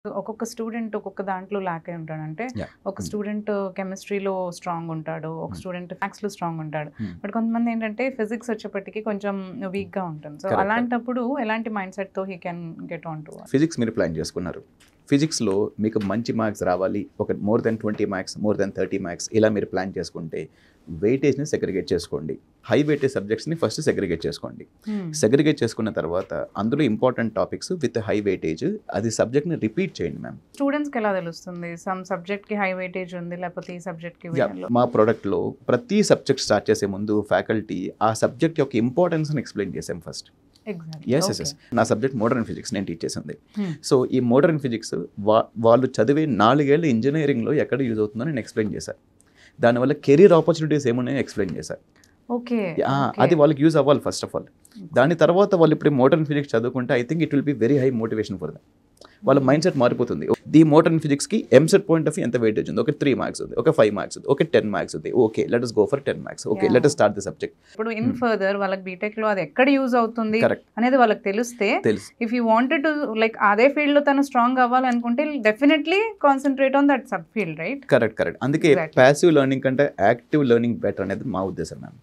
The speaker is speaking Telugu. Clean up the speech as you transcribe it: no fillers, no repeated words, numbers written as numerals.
ఒక్కొక్క స్టూడెంట్ ఒక్కొక్క దాంట్లో ల్యాక్ అయి ఉంటాడు. అంటే యాహ్! ఒక స్టూడెంట్ కెమిస్ట్రీలో స్ట్రాంగ్ ఉంటాడు. ఒక స్టూడెంట్ మ్యాథ్స్‌లో స్ట్రాంగ్ ఉంటాడు. హ్మ్. బట్ కొంతమంది ఏంటంటే ఫిజిక్స్ వచ్చేప్పటికి కొంచెం వీక్‌గా ఉంటుంది. So correct. అలాంటప్పుడు ఎలాంటి మైండ్ సెట్‌తో he can get on to physics మీరు ప్లాన్ చేసుకున్నారు. ఫిజిక్స్‌లో మీకు మంచి మార్క్స్ రావాలి. ఒక more than 20 marks, more than 30 marks ఇలా మీరు ప్లాన్ చేసుకుంటే వెయిటేజ్‌ని సెగ్రిగేట్ చేసుకోండి. హై వెయిటేజ్ సబ్జెక్ట్స్‌ని ఫస్ట్ సెగ్రిగేట్ చేసుకోండి. సెగ్రిగేట్ చేసుకున్న తర్వాత అందులో important topics with high weightage అది సబ్జెక్ట్‌ని రిపీట్ చేయండి మ్యామ్. స్టూడెంట్స్‌కి ఎలా తెలుస్తుంది? సమ్ సబ్జెక్ట్‌కి హై వెయిటేజ్ ఉంది లేకపోతే ఈ సబ్జెక్ట్‌కి వీళ్ళలో మా ప్రొడక్ట్‌లో ప్రతి సబ్జెక్ట్ స్టార్ట్ చేసే ముందు ఫ్యాకల్టీ ఆ సబ్జెక్ట్ యొక్క ఇంపార్టెన్స్‌ని ఎక్స్‌ప్లెయిన్ చేసాం ఫస్ట్. ఎస్. నా సబ్జెక్ట్ మోడర్న్ ఫిజిక్స్ నేను టీచ్ చేసింది. సో ఈ మోడర్న్ ఫిజిక్స్ వాళ్ళు చదివే 4 ఏళ్ళ ఇంజనీరింగ్లో ఎక్కడ యూజ్ అవుతుందో నేను ఎక్స్ప్లెయిన్ చేశాను. దానివల్ల కెరీర్ ఆపర్చునిటీస్ ఏమున్నాయో ఎక్స్ప్లెయిన్ చేశాను. ఓకే. అది వాళ్ళకి యూజ్ అవ్వాలి ఫస్ట్ ఆఫ్ ఆల్. దాని తర్వాత వాళ్ళు ఇప్పుడు మోడర్న్ ఫిజిక్స్ చదువుకుంటే I think it will be very high motivation for them. వాళ్ళ మైండ్ సెట్ మారిపోతుంది. ది మోడర్న్ ఫిజిక్స్కి ఎంసెట్ పాయింట్ ఆఫ్ ఎంత వెయిటేజ్ ఉంది? ఒక 3 మార్క్స్ ఉంది, ఒక 5 మార్క్స్ ఉంది, ఒక 10 మార్క్స్ ఉంది. Okay, let us go for 10 marks. Okay, let us start the subject. ఇప్పుడు ఇన్ ఫర్దర్ వాళ్ళకి బీటెక్‌లో అది ఎక్కడ యూజ్ అవుతుంది కరెక్ట్ అనేది వాళ్ళకి తెలిస్తే తెలుసు. If you wanted to like అదే ఫీల్డ్ లో తను స్ట్రాంగ్ అవ్వాలనుకుంటే definitely concentrate on that sub field, right? Correct. అందుకే Exactly. ప్యాసివ్ లెర్నింగ్ కంటే యాక్టివ్ లెర్నింగ్ బెటర్ అనేది మా ఉద్దేశం మ్యామ్.